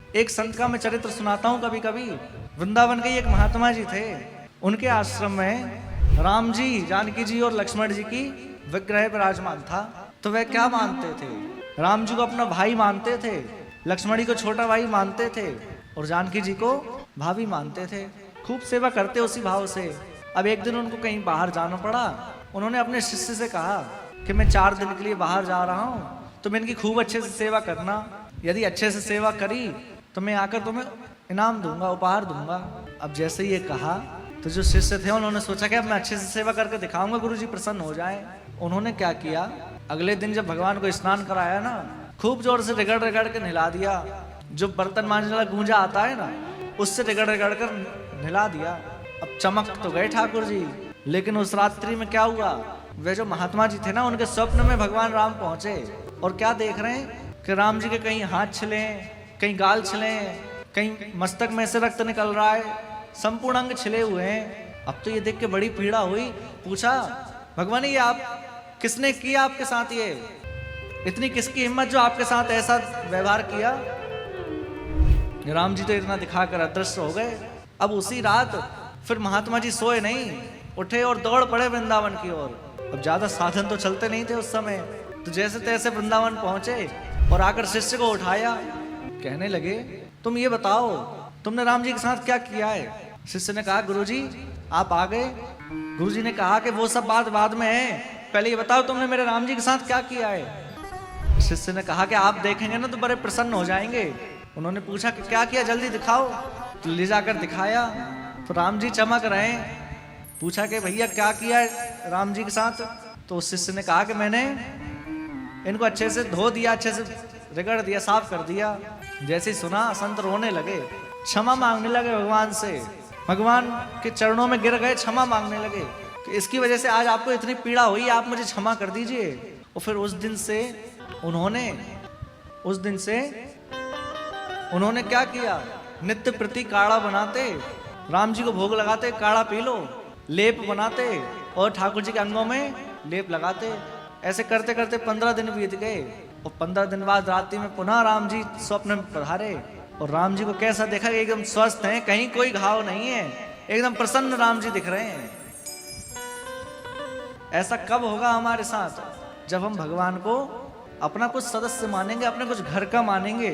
एक संत का मैं चरित्र सुनाता हूँ कभी कभी। वृंदावन के एक महात्मा जी थे, उनके आश्रम में राम जी, जानकी जी और लक्ष्मण जी की विग्रह विराजमान था। तो वह क्या मानते थे? राम जी को अपना भाई मानते थे, लक्ष्मण जी को छोटा भाई मानते थे और जानकी जी को भाभी मानते थे। खूब सेवा करते उसी भाव से। अब एक दिन उनको कहीं बाहर जाना पड़ा। उन्होंने अपने शिष्य से कहा कि मैं 4 दिन के लिए बाहर जा रहा हूँ, तुम इनकी खूब अच्छे से सेवा करना। यदि अच्छे से सेवा करी तो मैं आकर तुम्हें इनाम दूंगा, उपहार दूंगा। अब जैसे ये कहा तो जो शिष्य थे उन्होंने सोचा कि अब मैं अच्छे से सेवा करके दिखाऊंगा, गुरुजी प्रसन्न हो जाए। उन्होंने क्या किया, अगले दिन जब भगवान को स्नान कराया ना, खूब जोर से रगड़ रगड़ के नहला दिया। जो बर्तन मांजने वाला गूंजा आता है ना, उससे रगड़ रगड़ कर नहला दिया। अब चमक तो गए ठाकुर जी, लेकिन उस रात्रि में क्या हुआ, वे जो महात्मा जी थे ना, उनके स्वप्न में भगवान राम पहुंचे और क्या देख रहे हैं कि राम जी के कहीं हाथ छिले, कहीं गाल छिले, कहीं मस्तक में से रक्त निकल रहा है, संपूर्ण अंग छिले हुए हैं। अब तो ये देख के बड़ी पीड़ा हुई। पूछा, भगवान ये आप किसने किया आपके साथ, ये इतनी किसकी हिम्मत जो आपके साथ ऐसा व्यवहार किया? राम जी तो इतना दिखाकर अदृश्य हो गए। अब उसी रात फिर महात्मा जी सोए नहीं, उठे और दौड़ पड़े वृंदावन की ओर। अब ज्यादा साधन तो चलते नहीं थे उस समय, तो जैसे तैसे वृंदावन पहुंचे और आकर शिष्य को उठाया। कहने लगे, तुम ये बताओ तुमने राम जी के साथ क्या किया है? शिष्य ने कहा, गुरुजी आप आ गए। गुरुजी ने कहा कि वो सब बात बाद में है, पहले ये बताओ तुमने मेरे राम जी के साथ क्या किया है। शिष्य ने कहा कि आप देखेंगे ना तो बड़े प्रसन्न हो जाएंगे। उन्होंने पूछा कि क्या किया, जल्दी दिखाओ। तो ले जाकर दिखाया तो राम जी चमक रहे हैं। पूछा कि भैया क्या किया है राम जी के साथ? तो उस शिष्य ने कहा कि मैंने इनको अच्छे से धो दिया, अच्छे से रगड़ दिया, साफ कर दिया। जैसे ही सुना संत रोने लगे, क्षमा मांगने लगे भगवान से, भगवान के चरणों में गिर गए, क्षमा मांगने लगे कि इसकी वजह से आज आपको इतनी पीड़ा हुई, आप मुझे क्षमा कर दीजिए। और फिर उस दिन से उन्होंने क्या किया, नित्य प्रति काढ़ा बनाते, राम जी को भोग लगाते, काढ़ा पी लो, लेप बनाते और ठाकुर जी के अंगों में लेप लगाते। ऐसे करते करते 15 दिन बीत गए और 15 दिन बाद रात्रि में पुनः राम जी स्वप्न में पधारे और राम जी को कैसा देखा कि एकदम स्वस्थ हैं, कहीं कोई घाव नहीं है, एकदम प्रसन्न राम जी दिख रहे हैं। ऐसा कब होगा हमारे साथ? जब हम भगवान को अपना कुछ सदस्य मानेंगे, अपने कुछ घर का मानेंगे,